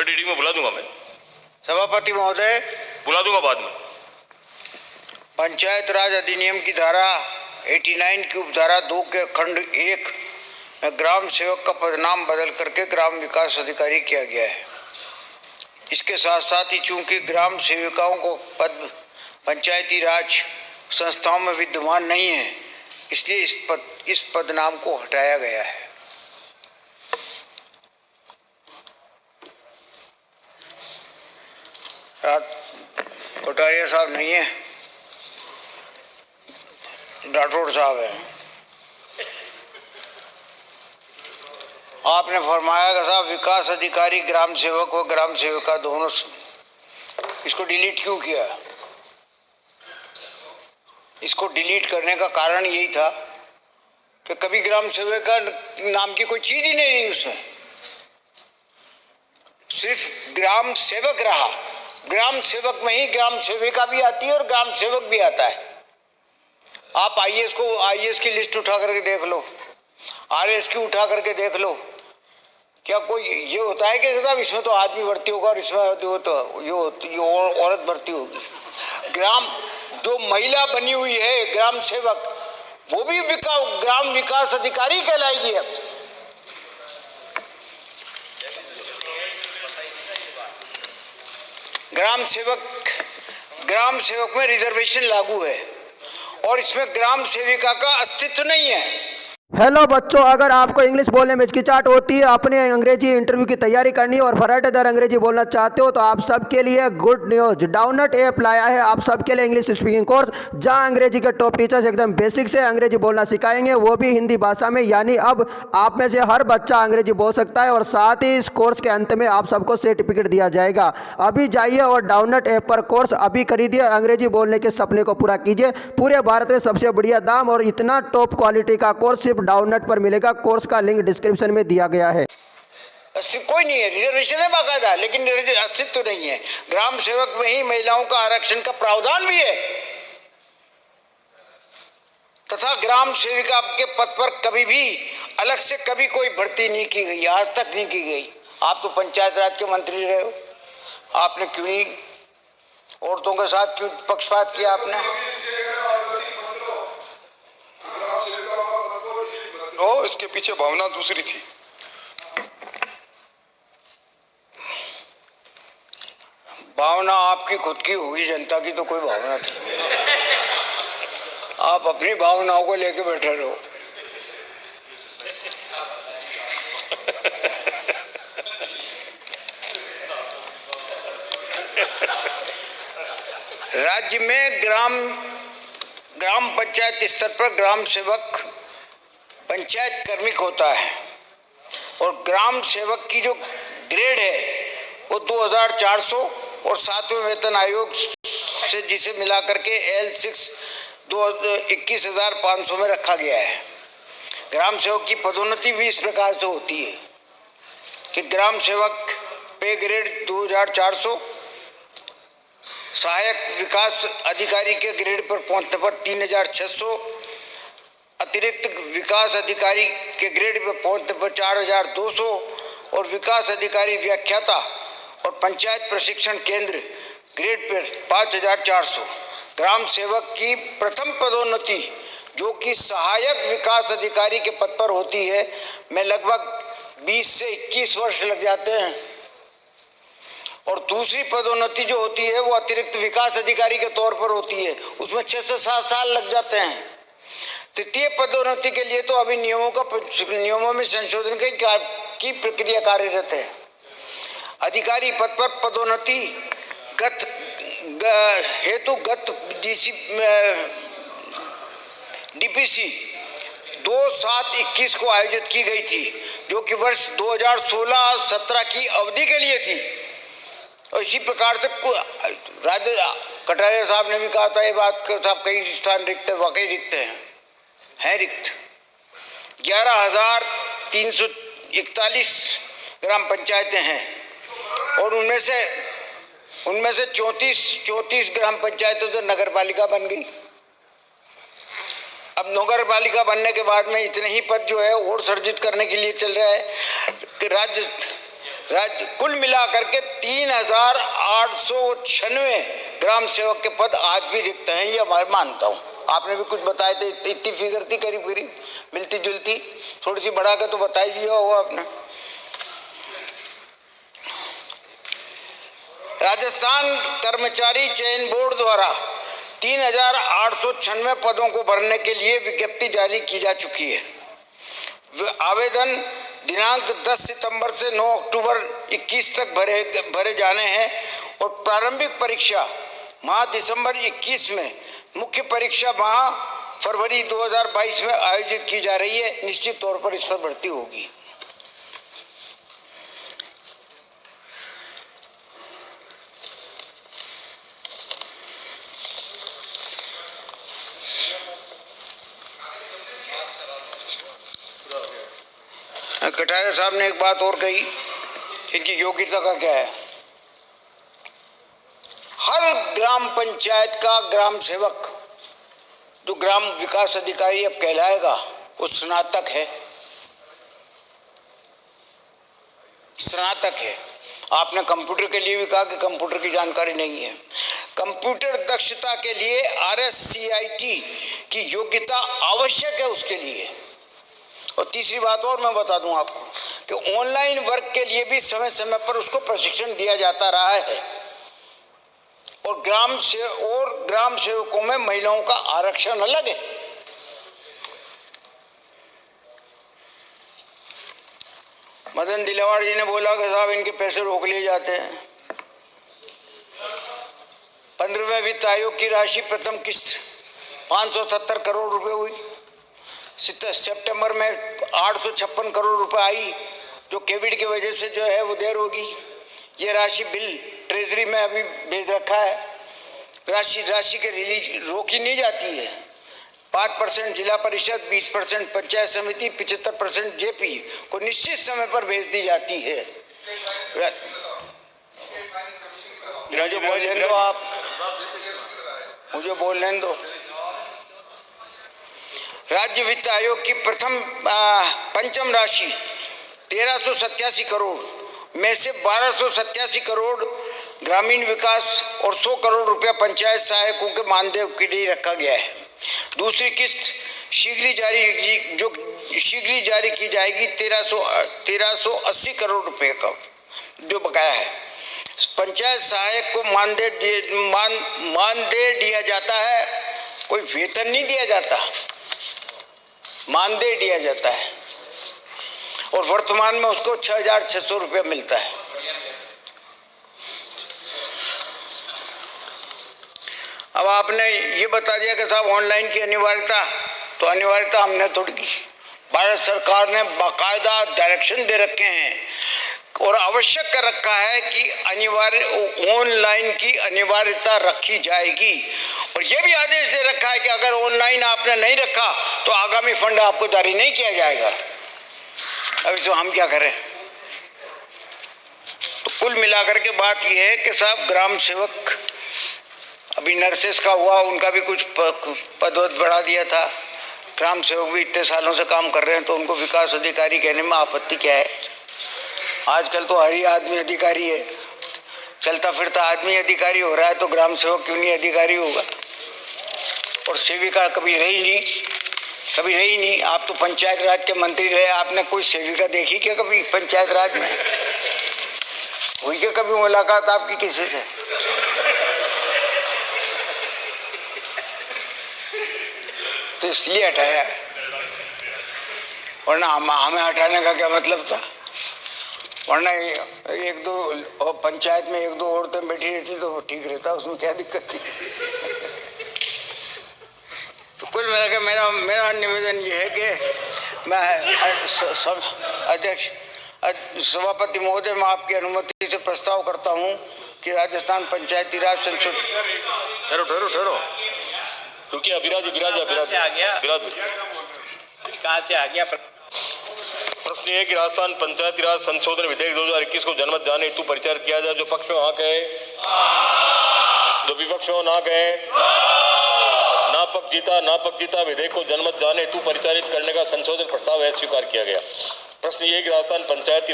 Third reading में बुला दूंगा मैं। सभापति महोदय, बुला दूंगा बाद में। पंचायत राज अधिनियम की धारा 89 की उपधारा 2 के खंड 1 में ग्राम सेवक का पदनाम बदल करके ग्राम विकास अधिकारी किया गया है। इसके साथ साथ ही चूंकि ग्राम सेविकाओं को पद पंचायती राज संस्थाओं में विद्यमान नहीं है, इसलिए इस पदनाम को हटाया गया है। कटारिया साहब नहीं है, राठौड़ साहब है। आपने फरमाया कि साहब विकास अधिकारी ग्राम सेवक व ग्राम सेविका दोनों, इसको डिलीट क्यों किया? इसको डिलीट करने का कारण यही था कि कभी ग्राम सेविका नाम की कोई चीज ही नहीं रही उसमें, सिर्फ ग्राम सेवक रहा। ग्राम सेवक में ही ग्राम सेविका भी आती है और ग्राम सेवक भी आता है। आप आईएएस की लिस्ट उठा करके देख लो, आरएस की उठा करके देख लो, क्या कोई ये होता है कि साहब इसमें तो आदमी भर्ती होगा और इसमें तो ये औरत भर्ती होगी? ग्राम जो महिला बनी हुई है ग्राम सेवक, वो भी ग्राम विकास अधिकारी कहलाएगी। अब ग्राम सेवक में रिजर्वेशन लागू है और इसमें ग्राम सेविका का अस्तित्व नहीं है। हेलो बच्चों, अगर आपको इंग्लिश बोलने में हिचकिचाहट होती है, अपने अंग्रेजी इंटरव्यू की तैयारी करनी है और फराटेदार अंग्रेजी बोलना चाहते हो, तो आप सबके लिए गुड न्यूज, डाउनलोड ऐप लाया है आप सबके लिए इंग्लिश स्पीकिंग कोर्स, जहां अंग्रेजी के टॉप टीचर्स एकदम बेसिक से अंग्रेजी बोलना सिखाएंगे, वो भी हिंदी भाषा में। यानी अब आप में से हर बच्चा अंग्रेजी बोल सकता है और साथ ही इस कोर्स के अंत में आप सबको सर्टिफिकेट दिया जाएगा। अभी जाइए और डाउनलोड ऐप पर कोर्स अभी खरीदिए, अंग्रेजी बोलने के सपने को पूरा कीजिए। पूरे भारत में सबसे बढ़िया दाम और इतना टॉप क्वालिटी का कोर्स सिर्फ डाउनलोड पर मिलेगा। कोर्स का लिंक डिस्क्रिप्शन में दिया गया है। कोई नहीं है, रिजर्वेशन है बाकायदा, लेकिन अस्तित्व तो नहीं है। ग्राम सेवक में ही महिलाओं का आरक्षण का प्रावधान भी है तथा ग्राम सेविका के पद पर कभी भी अलग से कभी कोई भर्ती नहीं की गई, आज तक नहीं की गई। आप तो पंचायत राज के मंत्री रहे हो, आपने क्यों नहीं औरतों के साथ क्यों पक्षपात किया? आपने इसके पीछे भावना दूसरी थी। भावना आपकी खुद की होगी, जनता की तो कोई भावना थी। आप अपनी भावनाओं को लेके बैठे रहो। राज्य में ग्राम पंचायत स्तर पर ग्राम सेवक पंचायत कर्मिक होता है और ग्राम सेवक की जो ग्रेड है वो 2400 और 7वें वेतन आयोग से जिसे मिला करके L6 21,500 में रखा गया है। ग्राम सेवक की पदोन्नति भी इस प्रकार से होती है कि ग्राम सेवक पे ग्रेड 2400, सहायक विकास अधिकारी के ग्रेड पर पहुंचने पर 3600, अतिरिक्त विकास अधिकारी के ग्रेड पर पहुंचने पर 4200 और विकास अधिकारी व्याख्याता और पंचायत प्रशिक्षण केंद्र ग्रेड पर 5400। ग्राम सेवक की प्रथम पदोन्नति जो कि सहायक विकास अधिकारी के पद पर होती है में लगभग 20 से 21 वर्ष लग जाते हैं और दूसरी पदोन्नति जो होती है वो अतिरिक्त विकास अधिकारी के तौर पर होती है, उसमें 6 से 7 साल लग जाते हैं। तृतीय पदोन्नति के लिए तो अभी नियमों में संशोधन की प्रक्रिया कार्यरत है। अधिकारी पद पर पदोन्नति हेतु डीपीसी 2/7/21 को आयोजित की गई थी, जो कि वर्ष 2016-17 की अवधि के लिए थी। और इसी प्रकार से राज्य कटारिया साहब ने भी कहा था ये बात, साहब कई स्थान रिक्त है, वाकई रिक्त हैं रिक्त। 11,341 ग्राम पंचायतें हैं और उनमें से 34 ग्राम पंचायतें तो नगर पालिका बन गई। अब नगर पालिका बनने के बाद में इतने ही पद जो है और सर्जित करने के लिए चल रहा है कि राज्य राज्य कुल मिलाकर के 3,896 ग्राम सेवक के पद आज भी रिक्त हैं, ये मैं मानता हूँ। आपने भी कुछ बताए थे, इतनी फिगर थी करीब करीब मिलती जुलती, थोड़ी सी बढ़ा के तो बता ही दिया होगा आपने। राजस्थान कर्मचारी चयन बोर्ड द्वारा 3,896 पदों को भरने के लिए विज्ञप्ति जारी की जा चुकी है। आवेदन दिनांक 10 सितंबर से 9 अक्टूबर 21 तक भरे जाने हैं और प्रारंभिक परीक्षा माह दिसंबर 21 में, मुख्य परीक्षा माह फरवरी 2022 में आयोजित की जा रही है। निश्चित तौर पर इस पर भर्ती होगी। कटारिया साहब ने एक बात और कही, इनकी योग्यता का क्या है। हर ग्राम पंचायत का ग्राम सेवक जो ग्राम विकास अधिकारी अब कहलाएगा वो स्नातक है, स्नातक है। आपने कंप्यूटर के लिए भी कहा कि कंप्यूटर की जानकारी नहीं है। कंप्यूटर दक्षता के लिए RSCIT की योग्यता आवश्यक है उसके लिए। और तीसरी बात और मैं बता दूं आपको कि ऑनलाइन वर्क के लिए भी समय समय पर उसको प्रशिक्षण दिया जाता रहा है। और ग्राम सेवकों में महिलाओं का आरक्षण अलग है। मदन दिलवाड़ जी ने बोला कि साहब इनके पैसे रोक लिए जाते हैं। 15वें वित्त आयोग की राशि प्रथम किस्त 570 करोड़ रुपए हुई। सितंबर में 856 करोड़ रुपए आई, जो कोविड की वजह से जो है वो देर होगी। ये राशि बिल ट्रेजरी में अभी भेज रखा है। राशि के रिलीज रोकी नहीं जाती है। 5% जिला परिषद, 20% पंचायत समिति, 75% जेपी को निश्चित समय पर भेज दी जाती है। मुझे बोलने दो, आप मुझे बोलने दो। राज्य वित्त आयोग की पंचम राशि 1387 करोड़ में से 1287 करोड़ ग्रामीण विकास और 100 करोड़ रुपया पंचायत सहायकों के मानदेय के लिए रखा गया है। दूसरी किस्त शीघ्र ही जारी की जाएगी 1380 करोड़ रुपए का जो बकाया है। पंचायत सहायक को मानदेय दिया जाता है, कोई वेतन नहीं दिया जाता, मानदेय दिया जाता है। और वर्तमान में उसको 6,600 रुपया मिलता है। अब आपने ये बता दिया कि साहब ऑनलाइन की अनिवार्यता, तो अनिवार्यता हमने थोड़ी की। भारत सरकार ने बाकायदा डायरेक्शन दे रखे हैं और आवश्यक कर रखा है कि ऑनलाइन की अनिवार्यता रखी जाएगी। और ये भी आदेश दे रखा है कि अगर ऑनलाइन आपने नहीं रखा तो आगामी फंड आपको जारी नहीं किया जाएगा। अभी तो हम क्या करें। तो कुल मिलाकर के बात यह है कि साहब ग्राम सेवक, अभी नर्सेस का हुआ, उनका भी कुछ पद बढ़ा दिया था। ग्राम सेवक भी इतने सालों से काम कर रहे हैं, तो उनको विकास अधिकारी कहने में आपत्ति क्या है। आजकल तो हर ही आदमी अधिकारी है, चलता फिरता आदमी अधिकारी हो रहा है, तो ग्राम सेवक क्यों नहीं अधिकारी होगा। और सेविका कभी रही नहीं। आप तो पंचायत राज के मंत्री रहे, आपने कोई सेविका देखी क्या कभी पंचायत राज में? हुई क्या कभी मुलाकात आपकी किसी से? तो इसलिए हटाया, वरना हमें हटाने का क्या मतलब था। वरना एक दो पंचायत में 1-2 औरतें बैठी रहती तो ठीक रहता, उसमें क्या दिक्कत थी। तो कुल मिलाकर मेरा निवेदन ये है कि मैं अध्यक्ष सभापति महोदय, मैं आपकी अनुमति से प्रस्ताव करता हूं कि राजस्थान पंचायती राज संसद ठहरो रुकिए। अभिराज कहाँ से आ गया? प्रश्न ये है कि राजस्थान पंचायती राज संशोधन विधेयक 2021 को जनमत जाने हेतु परिचारित किया जाए। जो पक्ष में हाँ कहे, जो विपक्ष में ना कहे। ना पक्ष जीता विधेयक को जनमत जाने हेतु परिचारित करने का संशोधन प्रस्ताव है स्वीकार किया गया। प्रश्न ये है कि राजस्थान पंचायती